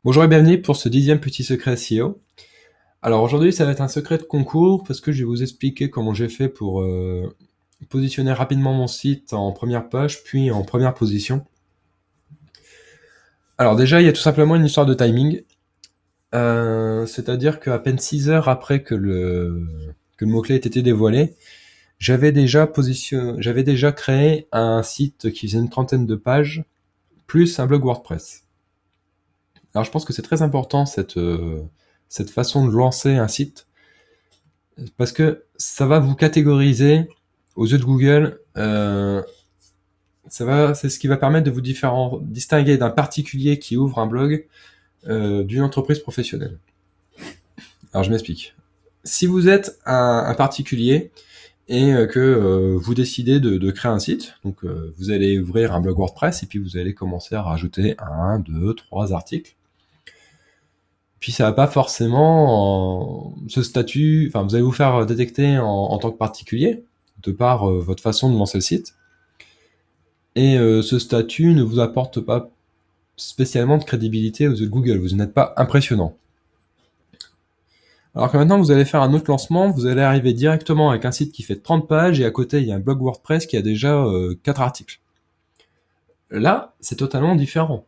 Bonjour et bienvenue pour ce 10e petit secret SEO. Alors aujourd'hui ça va être un secret de concours parce que je vais vous expliquer comment j'ai fait pour positionner rapidement mon site en première page puis en première position. Alors déjà il y a tout simplement une histoire de timing, c'est-à-dire qu'à peine 6 heures après que le mot-clé ait été dévoilé, j'avais déjà créé un site qui faisait une trentaine de pages plus un blog WordPress. Alors je pense que c'est très important cette façon de lancer un site parce que ça va vous catégoriser aux yeux de Google. C'est ce qui va permettre de vous distinguer d'un particulier qui ouvre un blog d'une entreprise professionnelle. Alors je m'explique. Si vous êtes un particulier et que vous décidez de créer un site, donc vous allez ouvrir un blog WordPress et puis vous allez commencer à rajouter 1, 2, 3 articles. Puis ça va pas forcément ce statut, enfin vous allez vous faire détecter en tant que particulier, de par votre façon de lancer le site. Et ce statut ne vous apporte pas spécialement de crédibilité aux yeux de Google, vous n'êtes pas impressionnant. Alors que maintenant vous allez faire un autre lancement, vous allez arriver directement avec un site qui fait 30 pages et à côté il y a un blog WordPress qui a déjà 4 articles. Là, c'est totalement différent.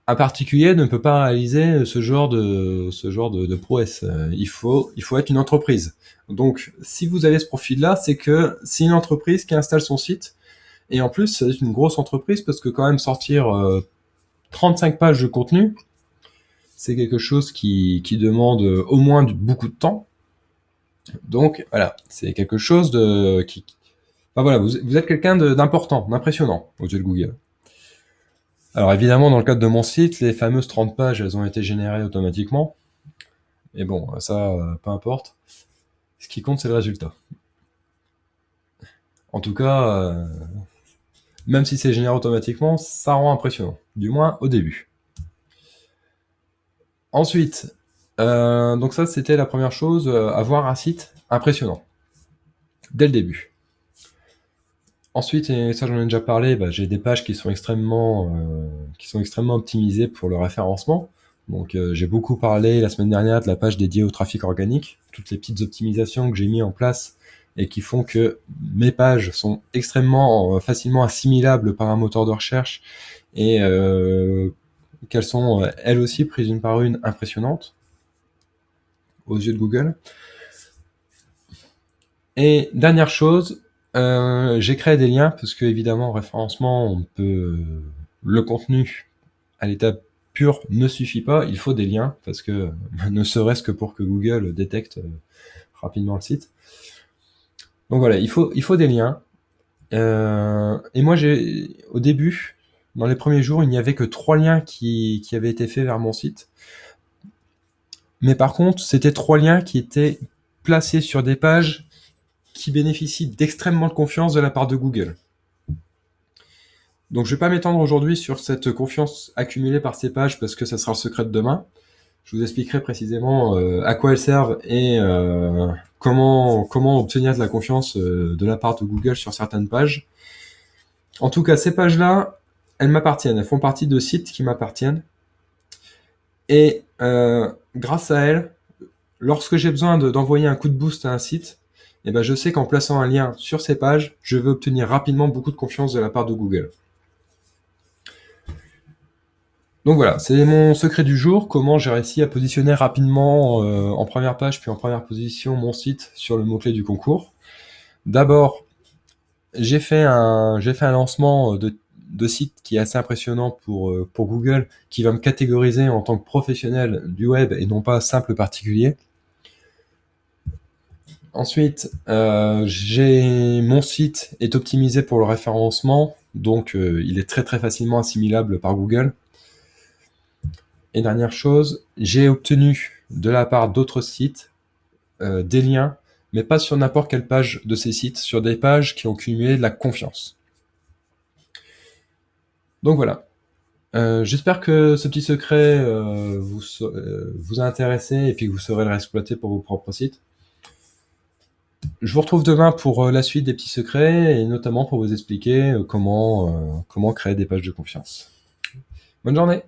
Un particulier ne peut pas réaliser ce genre de prouesse. Il faut être une entreprise. Donc, si vous avez ce profil-là, c'est que c'est une entreprise qui installe son site. Et en plus, c'est une grosse entreprise parce que quand même sortir 35 pages de contenu, c'est quelque chose qui demande au moins beaucoup de temps. Donc, voilà, c'est quelque chose Enfin voilà, vous êtes quelqu'un d'important, d'impressionnant aux yeux de Google. Alors évidemment, dans le cadre de mon site, les fameuses 30 pages, elles ont été générées automatiquement. Et bon, ça, peu importe. Ce qui compte, c'est le résultat. En tout cas, même si c'est généré automatiquement, ça rend impressionnant. Du moins au début. Ensuite, donc ça, c'était la première chose, avoir un site impressionnant. Dès le début. Ensuite, et ça j'en ai déjà parlé, j'ai des pages qui sont extrêmement optimisées pour le référencement. Donc j'ai beaucoup parlé la semaine dernière de la page dédiée au trafic organique, toutes les petites optimisations que j'ai mis en place et qui font que mes pages sont extrêmement facilement assimilables par un moteur de recherche et qu'elles sont elles aussi prises une par une impressionnantes aux yeux de Google. Et dernière chose, j'ai créé des liens parce que évidemment, en référencement, on peut le contenu à l'état pur ne suffit pas. Il faut des liens parce que ne serait-ce que pour que Google détecte rapidement le site. Donc voilà, il faut des liens. Et moi, au début, dans les premiers jours, il n'y avait que 3 liens qui avaient été faits vers mon site. Mais par contre, c'était 3 liens qui étaient placés sur des pages qui bénéficient d'extrêmement de confiance de la part de Google. Donc je vais pas m'étendre aujourd'hui sur cette confiance accumulée par ces pages parce que ça sera le secret de demain. Je vous expliquerai précisément à quoi elles servent et comment obtenir de la confiance de la part de Google sur certaines pages. En tout cas, ces pages-là, elles m'appartiennent. Elles font partie de sites qui m'appartiennent. Et grâce à elles, lorsque j'ai besoin d'envoyer un coup de boost à un site, eh ben, je sais qu'en plaçant un lien sur ces pages, je vais obtenir rapidement beaucoup de confiance de la part de Google. Donc voilà, c'est mon secret du jour, comment j'ai réussi à positionner rapidement en première page puis en première position mon site sur le mot-clé du concours. D'abord, j'ai fait un lancement de site qui est assez impressionnant pour Google, qui va me catégoriser en tant que professionnel du web et non pas simple particulier. Ensuite, mon site est optimisé pour le référencement, donc il est très très facilement assimilable par Google. Et dernière chose, j'ai obtenu de la part d'autres sites des liens, mais pas sur n'importe quelle page de ces sites, sur des pages qui ont cumulé de la confiance. Donc voilà. J'espère que ce petit secret vous a intéressé et puis que vous saurez le réexploiter pour vos propres sites. Je vous retrouve demain pour la suite des petits secrets et notamment pour vous expliquer comment créer des pages de confiance. Bonne journée!